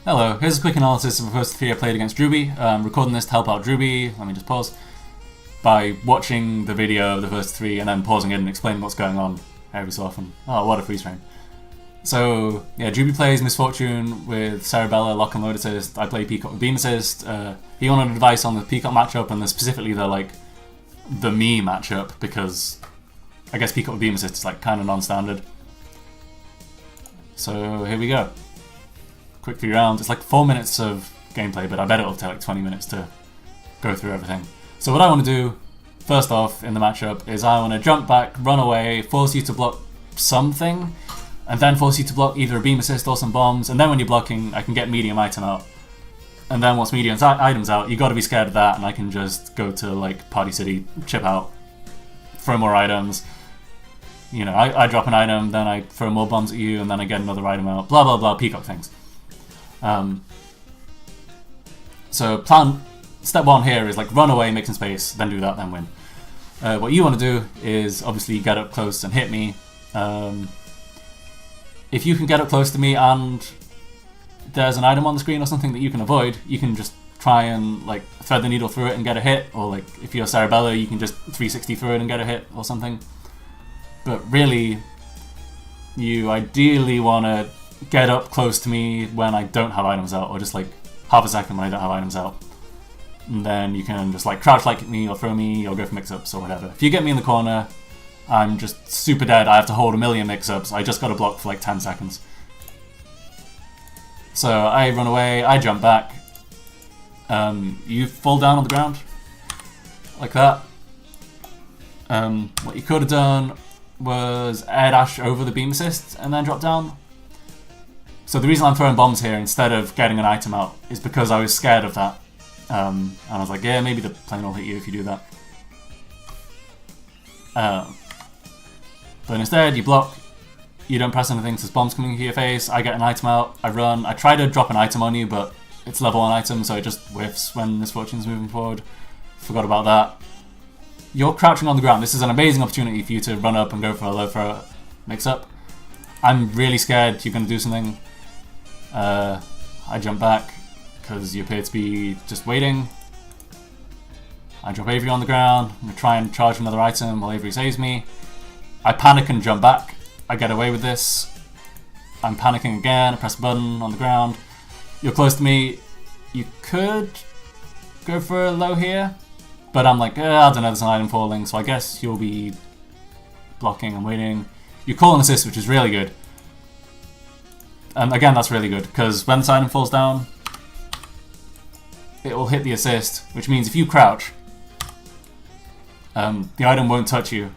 Hello, here's a quick analysis of the first 3 I played against Drewbie. Recording this to help out Drewbie, let me just pause, by watching the video of the first 3 and then pausing it and explaining what's going on every so often. Oh, what a freeze frame. So, yeah, Drewbie plays Misfortune with Cerebella, Lock and Load Assist. I play Peacock with Beam Assist. He wanted advice on the Peacock matchup and specifically the me matchup, because I guess Peacock with Beam Assist is kind of non-standard. So, here we go. Quick 3 rounds. It's 4 minutes of gameplay, but I bet it'll take 20 minutes to go through everything. So what I want to do, first off, in the matchup, is I want to jump back, run away, force you to block something, and then force you to block either a beam assist or some bombs, and then when you're blocking, I can get medium item out. And then once medium item's out, you got to be scared of that, and I can just go to Party City, chip out, throw more items. You know, I drop an item, then I throw more bombs at you, and then I get another item out. Blah blah blah, Peacock things. So step 1 here is run away, make some space, then do that, then win. What you want to do is obviously get up close and hit me. If you can get up close to me and there's an item on the screen or something that you can avoid, you can just try and thread the needle through it and get a hit, or if you're Cerebella, you can just 360 through it and get a hit or something. But really, you ideally want to get up close to me when I don't have items out, or just half a second when I don't have items out. And then you can just crouch at me, or throw me, or go for mix-ups, or whatever. If you get me in the corner, I'm just super dead. I have to hold a million mix-ups. I just got to block for 10 seconds. So I run away, I jump back. You fall down on the ground, like that. What you could have done was air dash over the beam assist and then drop down. So the reason I'm throwing bombs here instead of getting an item out is because I was scared of that. And I was like, yeah, maybe the plane will hit you if you do that. But instead, you block, you don't press anything, so there's bombs coming into your face, I get an item out, I run, I try to drop an item on you, but it's level 1 item, so it just whiffs when Misfortune's moving forward. Forgot about that. You're crouching on the ground. This is an amazing opportunity for you to run up and go for a low throw mix-up. I'm really scared you're going to do something. I jump back because you appear to be just waiting. I drop Avery on the ground. I'm going to try and charge another item while Avery saves me. I panic and jump back. I get away with this. I'm panicking again. I press a button on the ground. You're close to me. You could go for a low here, but I'm I don't know, there's an item falling, so I guess you'll be blocking and waiting. You call an assist, which is really good. And again, that's really good, because when this item falls down, it will hit the assist, which means if you crouch, the item won't touch you.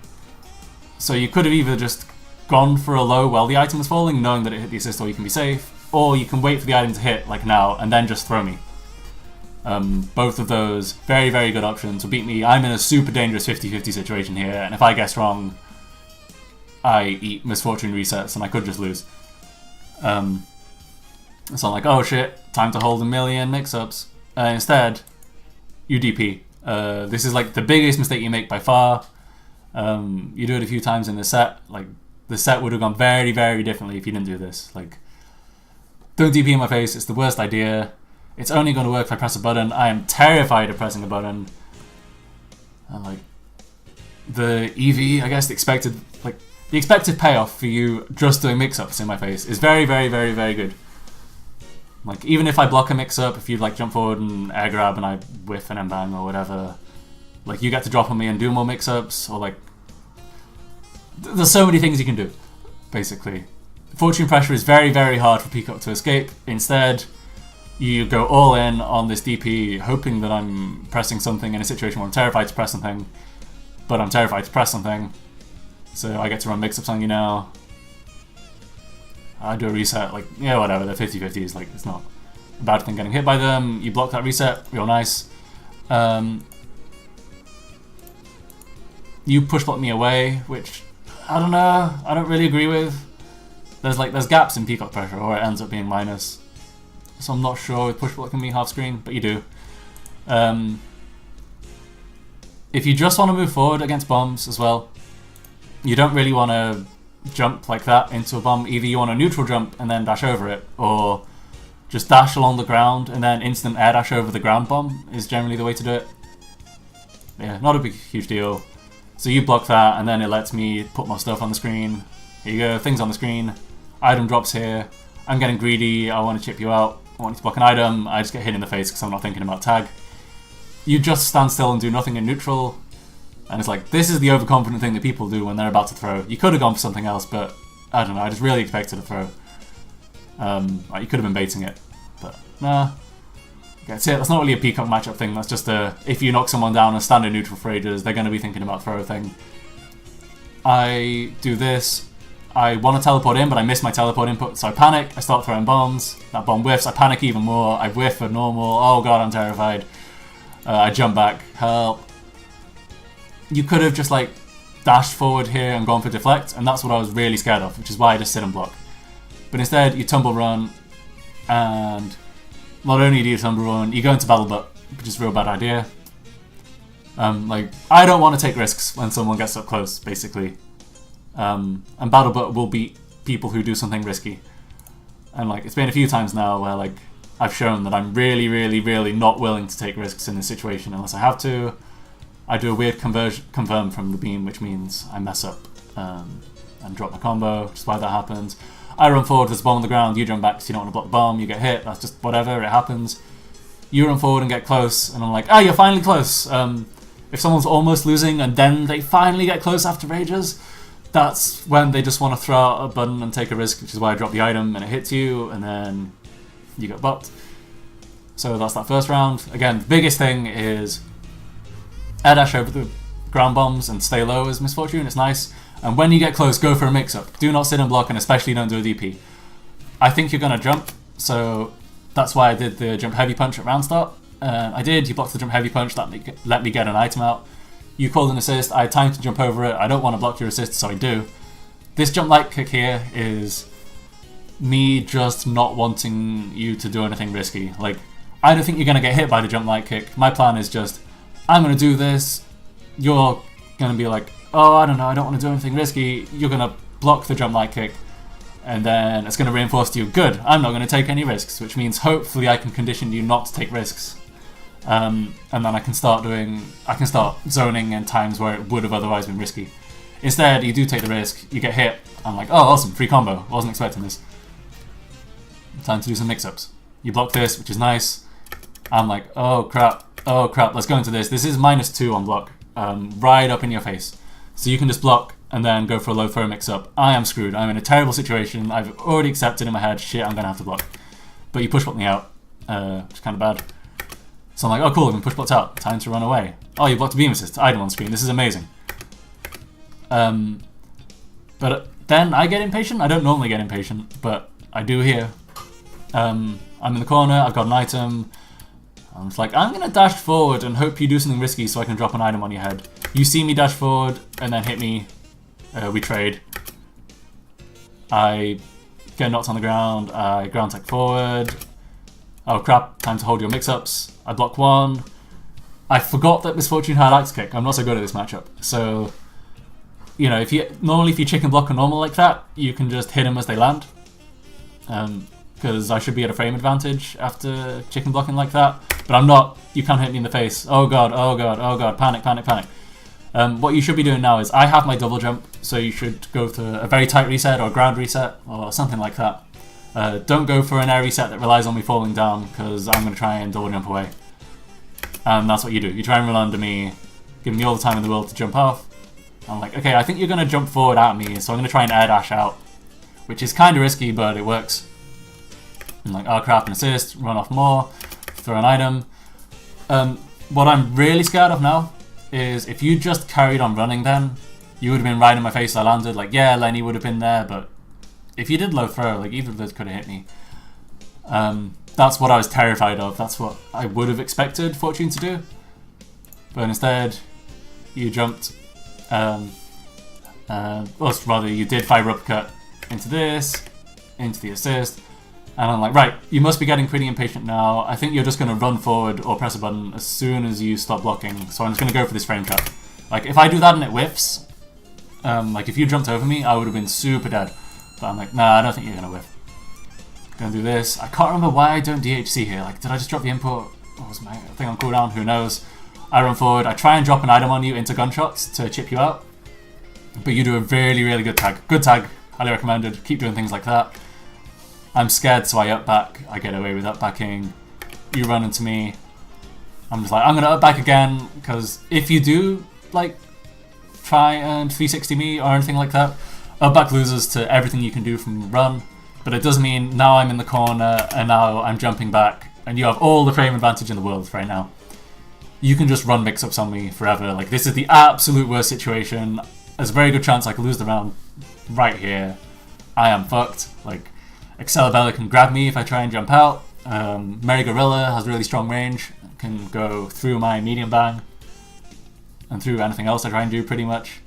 So you could have either just gone for a low while the item was falling, knowing that it hit the assist, or you can be safe, or you can wait for the item to hit, like now, and then just throw me. Both of those, very, very good options will beat me. I'm in a super dangerous 50-50 situation here, and if I guess wrong, I eat Misfortune resets, and I could just lose. So I'm like, oh shit, time to hold a million mix-ups. Instead, you DP. This is the biggest mistake you make by far. You do it a few times in the set. The set would have gone very, very differently if you didn't do this. Don't DP in my face, it's the worst idea. It's only going to work if I press a button. I am terrified of pressing a button. And the EV, I guess the expected payoff for you just doing mix-ups in my face is very, very, very, very good. Even if I block a mix-up, if you jump forward and air grab and I whiff and M-bang or whatever, you get to drop on me and do more mix-ups, or there's so many things you can do, basically. Fortune pressure is very, very hard for Peacock to escape. Instead, you go all in on this DP, hoping that I'm pressing something in a situation where I'm terrified to press something, but I'm terrified to press something. So I get to run mix-ups on you now. I do a reset, yeah, whatever, they're 50-50s, it's not a bad thing getting hit by them. You block that reset, real nice. You push block me away, which, I don't know, I don't really agree with. There's gaps in Peacock pressure, or it ends up being minus. So I'm not sure with push blocking me half screen, but you do. If you just want to move forward against bombs as well, you don't really want to jump like that into a bomb. Either you want a neutral jump and then dash over it, or just dash along the ground and then instant air dash over the ground bomb is generally the way to do it. Yeah, not a huge deal. So you block that, and then it lets me put more stuff on the screen. Here you go, things on the screen. Item drops here. I'm getting greedy, I want to chip you out. I want you to block an item, I just get hit in the face because I'm not thinking about tag. You just stand still and do nothing in neutral. And it's like, this is the overconfident thing that people do when they're about to throw. You could have gone for something else, but I don't know, I just really expected a throw. You could have been baiting it, but nah. That's it, that's not really a Peacock matchup thing, that's just a, if you knock someone down and stand in neutral for ages, they're going to be thinking about throw thing. I do this, I want to teleport in, but I miss my teleport input, so I panic, I start throwing bombs, that bomb whiffs, I panic even more, I whiff for normal, oh god, I'm terrified. I jump back, help. You could have just like dashed forward here and gone for deflect, and that's what I was really scared of, which is why I just sit and block. But instead, you tumble run, and not only do you tumble run, you go into battle butt, which is a real bad idea. Like, I don't want to take risks when someone gets up close, basically. And battle butt will beat people who do something risky. And like, it's been a few times now where like, I've shown that I'm really, really, really not willing to take risks in this situation unless I have to. I do a weird confirm from the beam, which means I mess up and drop my combo, which is why that happens. I run forward, there's a bomb on the ground, you jump back because you don't want to block the bomb, you get hit, that's just whatever, it happens. You run forward and get close, and I'm like, ah, you're finally close. If someone's almost losing and then they finally get close after ages, that's when they just want to throw out a button and take a risk, which is why I drop the item and it hits you, and then you get bucked. So that's that first round. Again, the biggest thing is air dash over the ground bombs and stay low is Misfortune, it's nice. And when you get close, go for a mix-up. Do not sit and block, and especially don't do a DP. I think you're going to jump, so that's why I did the jump heavy punch at round start. I did, you blocked the jump heavy punch, that let me get an item out. You called an assist, I had time to jump over it, I don't want to block your assist, so I do. This jump light kick here is me just not wanting you to do anything risky. Like, I don't think you're going to get hit by the jump light kick. My plan is just, I'm going to do this, you're going to be like, oh, I don't know, I don't want to do anything risky, you're going to block the jump light kick, and then it's going to reinforce to you, good, I'm not going to take any risks, which means hopefully I can condition you not to take risks. And then I can start zoning in times where it would have otherwise been risky. Instead, you do take the risk, you get hit, I'm like, oh, awesome, free combo, wasn't expecting this. Time to do some mix-ups. You block this, which is nice. I'm like, oh crap, let's go into this. This is -2 on block, right up in your face. So you can just block and then go for a low throw mix-up. I am screwed. I'm in a terrible situation. I've already accepted in my head, shit, I'm going to have to block. But you push block me out, which is kind of bad. So I'm like, oh cool, I've been push blocked out. Time to run away. Oh, you blocked a beam assist. Item on screen. This is amazing. But then I get impatient. I don't normally get impatient, but I do here. I'm in the corner. I've got an item. I'm just like, I'm going to dash forward and hope you do something risky so I can drop an item on your head. You see me dash forward and then hit me. We trade. I get knocked on the ground. I ground tech forward. Oh crap, time to hold your mix-ups. I block one. I forgot that Misfortune had axe kick. I'm not so good at this matchup. So, you know, if you chicken block a normal like that, you can just hit them as they land. Because I should be at a frame advantage after chicken blocking like that. But I'm not. You can't hit me in the face. Oh god, oh god, oh god. Panic, panic, panic. What you should be doing now is, I have my double jump, so you should go for a very tight reset or a ground reset or something like that. Don't go for an air reset that relies on me falling down, because I'm going to try and double jump away. And that's what you do. You try and run under me, give me all the time in the world to jump off. I'm like, okay, I think you're going to jump forward at me, so I'm going to try and air dash out, which is kind of risky, but it works. I'm like, oh crap, an assist, run off more, throw an item. What I'm really scared of now is if you just carried on running then, you would have been right in my face I landed. Like, yeah, Lenny would have been there, but if you did low throw, like, either of those could have hit me. That's what I was terrified of. That's what I would have expected Fortune to do. But instead, you jumped. Well, rather, you did fiber uppercut into this, into the assist. And I'm like, right, you must be getting pretty impatient now. I think you're just going to run forward or press a button as soon as you stop blocking. So I'm just going to go for this frame trap. Like, if I do that and it whiffs, like if you jumped over me, I would have been super dead. But I'm like, nah, I don't think you're going to whiff. Gonna do this. I can't remember why I don't DHC here. Like, did I just drop the input? What was my thing on cooldown? Who knows? I run forward. I try and drop an item on you into gunshots to chip you out. But you do a really, really good tag. Good tag. Highly recommended. Keep doing things like that. I'm scared, so I up back. I get away with up backing. You run into me. I'm just like, I'm gonna up back again, because if you do, like, try and 360 me or anything like that, up back loses to everything you can do from run. But it does mean now I'm in the corner and now I'm jumping back and you have all the frame advantage in the world right now. You can just run mix-ups on me forever. Like, this is the absolute worst situation. There's a very good chance I could lose the round right here. I am fucked. Like, Excalibella can grab me if I try and jump out. Mary Gorilla has really strong range. Can go through my medium bang and through anything else I try and do pretty much.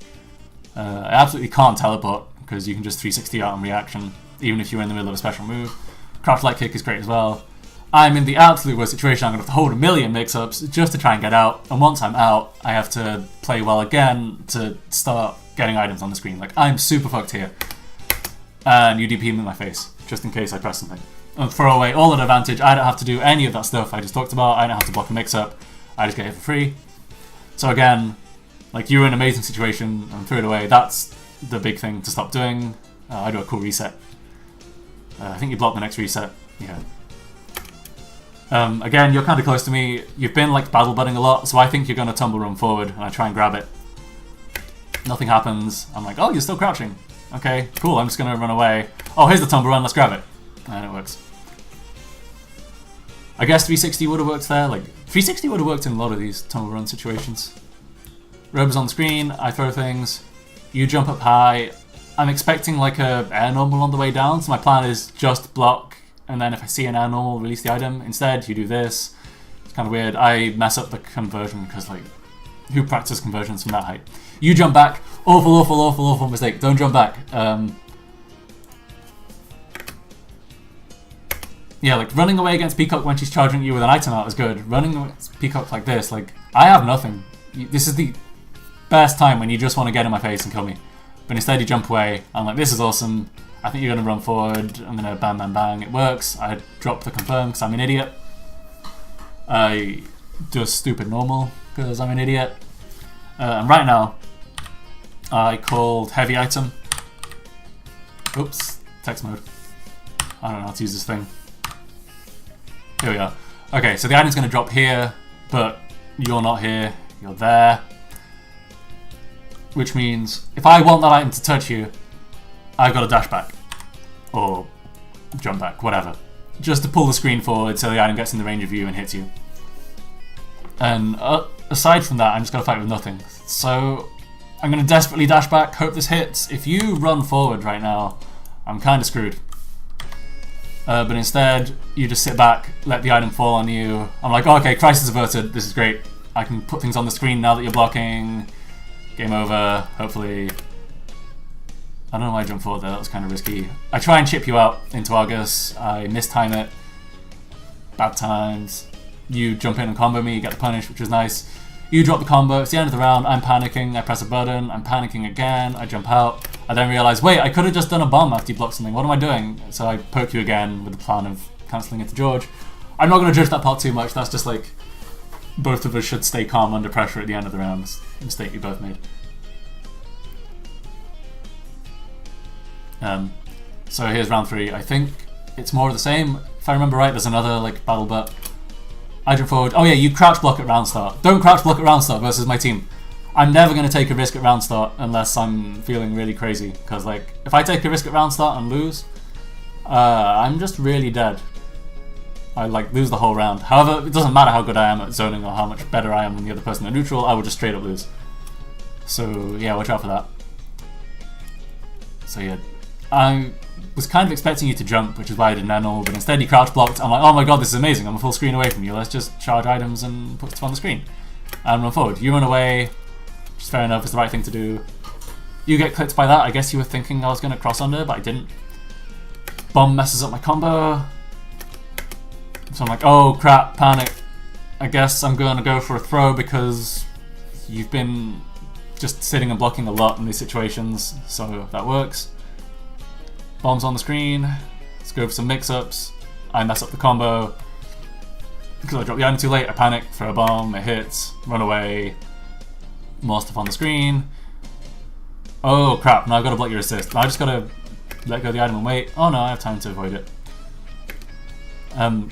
I absolutely can't teleport because you can just 360 out on reaction, even if you're in the middle of a special move. Crouch light kick is great as well. I'm in the absolute worst situation. I'm going to have to hold a million mix-ups just to try and get out. And once I'm out, I have to play well again to start getting items on the screen. Like, I'm super fucked here. And you DP me in my face, just in case I press something. And throw away all that advantage. I don't have to do any of that stuff I just talked about. I don't have to block a mix-up. I just get hit for free. So again, like, you're in an amazing situation and threw it away. That's the big thing to stop doing. I do a cool reset. I think you block the next reset. Yeah. Again, you're kind of close to me. You've been like battle budding a lot, so I think you're going to tumble run forward, and I try and grab it. Nothing happens. I'm like, oh, you're still crouching. Okay, cool. I'm just going to run away. Oh, here's the tumble run. Let's grab it. And it works. I guess 360 would have worked there. Like, 360 would have worked in a lot of these tumble run situations. Robe is on the screen. I throw things. You jump up high. I'm expecting like a air normal on the way down, so my plan is just block, and then if I see an air normal, release the item. Instead, you do this. It's kind of weird. I mess up the conversion because, like, who practices conversions from that height? You jump back. Awful, awful, awful, awful mistake. Don't jump back. Yeah, like, running away against Peacock when she's charging you with an item out is good. Running against Peacock like this, like, I have nothing. This is the best time when you just want to get in my face and kill me. But instead you jump away. I'm like, this is awesome. I think you're going to run forward. I'm going to bang, bang, bang. It works. I drop the confirm because I'm an idiot. I do a stupid normal because I'm an idiot. And right now, I called heavy item. Oops, text mode. I don't know how to use this thing. Here we are. Okay, so the item's going to drop here, but you're not here. You're there. Which means if I want that item to touch you, I've got to dash back. Or jump back, whatever. Just to pull the screen forward so the item gets in the range of you and hits you. And aside from that, I'm just going to fight with nothing. So I'm going to desperately dash back, hope this hits. If you run forward right now, I'm kind of screwed. But instead, you just sit back, let the item fall on you. I'm like, oh, okay, crisis averted, this is great. I can put things on the screen now that you're blocking. Game over, hopefully. I don't know why I jumped forward there, that was kind of risky. I try and chip you out into Argus, I mistime it. Bad times. You jump in and combo me, you get the punish, which is nice. You drop the combo, it's the end of the round, I'm panicking, I press a button, I'm panicking again, I jump out. I then realise, wait, I could have just done a bomb after you blocked something, what am I doing? So I poke you again with the plan of cancelling it to George. I'm not going to judge that part too much, that's just like, both of us should stay calm under pressure at the end of the round. It's a mistake we both made. So here's round 3. I think it's more of the same. If I remember right, there's another like battle butt. I jump forward. Oh yeah, you crouch block at round start. Don't crouch block at round start versus my team. I'm never going to take a risk at round start unless I'm feeling really crazy. Because like, if I take a risk at round start and lose, I'm just really dead. I like lose the whole round. However, it doesn't matter how good I am at zoning or how much better I am than the other person at neutral, I would just straight up lose. So yeah, watch out for that. So yeah, I was kind of expecting you to jump, which is why I did nano, but instead you crouch blocked. I'm like, oh my god, this is amazing, I'm a full screen away from you, let's just charge items and put stuff on the screen. And run forward. You run away, which is fair enough, it's the right thing to do. You get clipped by that, I guess you were thinking I was going to cross under, but I didn't. Bomb messes up my combo. So I'm like, oh crap, panic. I guess I'm going to go for a throw because you've been just sitting and blocking a lot in these situations, so that works. Bombs on the screen. Let's go for some mix-ups. I mess up the combo. Because I dropped the item too late, I panic, throw a bomb, it hits, run away. More stuff on the screen. Oh crap, now I've got to block your assist. Now I just got to let go of the item and wait. Oh no, I have time to avoid it.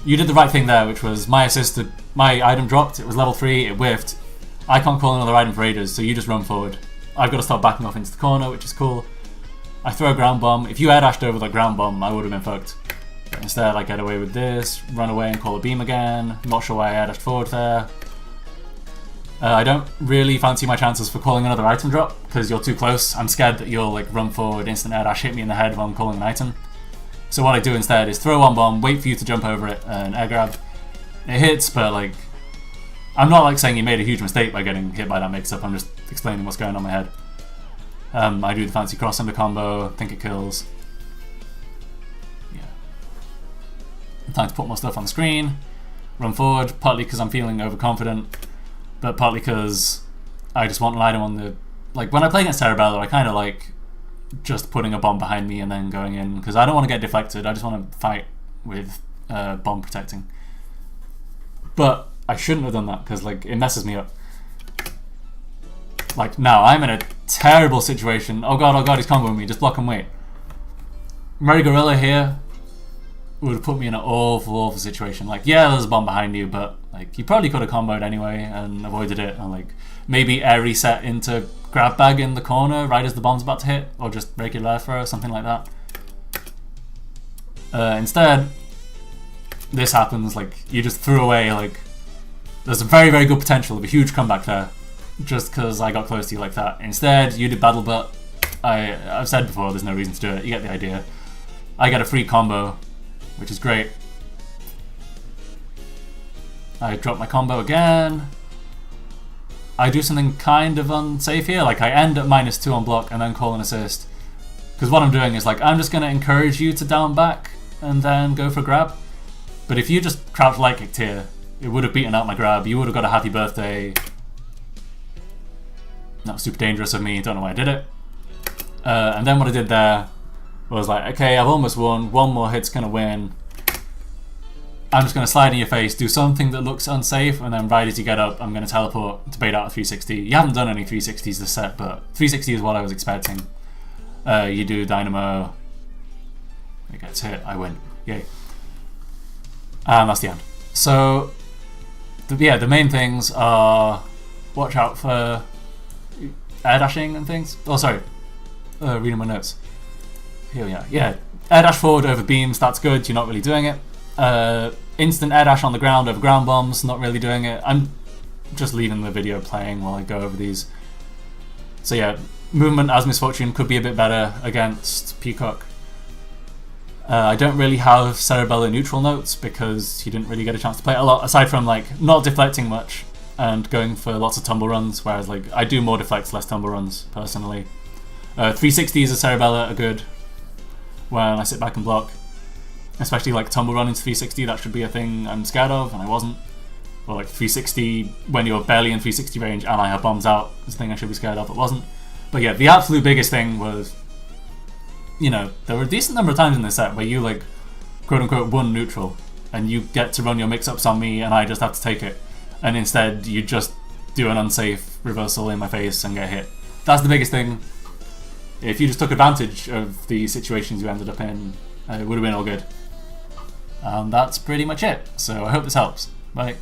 You did the right thing there, which was my item dropped, it was level 3, it whiffed. I can't call another item for ages, so you just run forward. I've got to start backing off into the corner, which is cool. I throw a ground bomb. If you air dashed over that ground bomb, I would have been fucked. But instead, I get away with this, run away and call a beam again. I'm not sure why I air dashed forward there. I don't really fancy my chances for calling another item drop, because you're too close. I'm scared that you'll like run forward, instant air dash, hit me in the head while I'm calling an item. So what I do instead is throw one bomb, wait for you to jump over it, and air grab. It hits, but like, I'm not like saying you made a huge mistake by getting hit by that mix-up, I'm just explaining what's going on in my head. I do the fancy cross under combo, think it kills. Yeah. Time to put more stuff on the screen, run forward, partly because I'm feeling overconfident, but partly because I just want an item on the... Like, when I play against Cerebella, I kind of like just putting a bomb behind me and then going in, because I don't want to get deflected, I just want to fight with bomb protecting. But I shouldn't have done that, because like, it messes me up. Like, now, I'm in a terrible situation. Oh god, he's comboing me, just block and wait. Mary Gorilla here would have put me in an awful situation. Like, yeah, there's a bomb behind you, but like, you probably could have comboed anyway and avoided it, and like, maybe air reset into grab bag in the corner right as the bomb's about to hit, or just regular air throw, something like that. Instead, this happens, like, you just threw away, like, there's a very, very good potential of a huge comeback there, just because I got close to you like that. Instead, you did battle butt. I've said before, there's no reason to do it, you get the idea. I get a free combo, which is great. I drop my combo again. I do something kind of unsafe here, like I end at -2 on block and then call an assist. Because what I'm doing is like, I'm just going to encourage you to down back and then go for grab. But if you just crouch light kicked here, it would have beaten out my grab, you would have got a happy birthday. That was super dangerous of me, don't know why I did it. And then what I did there was like, okay, I've almost won, one more hit's gonna win. I'm just gonna slide in your face, do something that looks unsafe, and then right as you get up, I'm gonna teleport to bait out a 360. You haven't done any 360s this set, but 360 is what I was expecting. You do Dynamo, it gets hit, I win, yay. And that's the end. So, the main things are watch out for air dashing and things. Oh, sorry, reading my notes. Here we are. Yeah, air dash forward over beams, that's good, you're not really doing it. Instant air dash on the ground over ground bombs, not really doing it. I'm just leaving the video playing while I go over these. So yeah, movement as misfortune could be a bit better against Peacock. I don't really have Cerebella neutral notes because he didn't really get a chance to play it a lot, aside from like not deflecting much and going for lots of tumble runs, whereas like I do more deflects, less tumble runs personally. 360s of Cerebella are good when I sit back and block. Especially like tumble run into 360, that should be a thing I'm scared of, and I wasn't. Or like 360 when you're barely in 360 range and I have bombs out, is a thing I should be scared of, but wasn't. But yeah, the absolute biggest thing was, you know, there were a decent number of times in this set where you like, quote unquote, won neutral, and you get to run your mix-ups on me and I just have to take it. And instead you just do an unsafe reversal in my face and get hit. That's the biggest thing. If you just took advantage of the situations you ended up in, it would have been all good. That's pretty much it, so I hope this helps. Bye.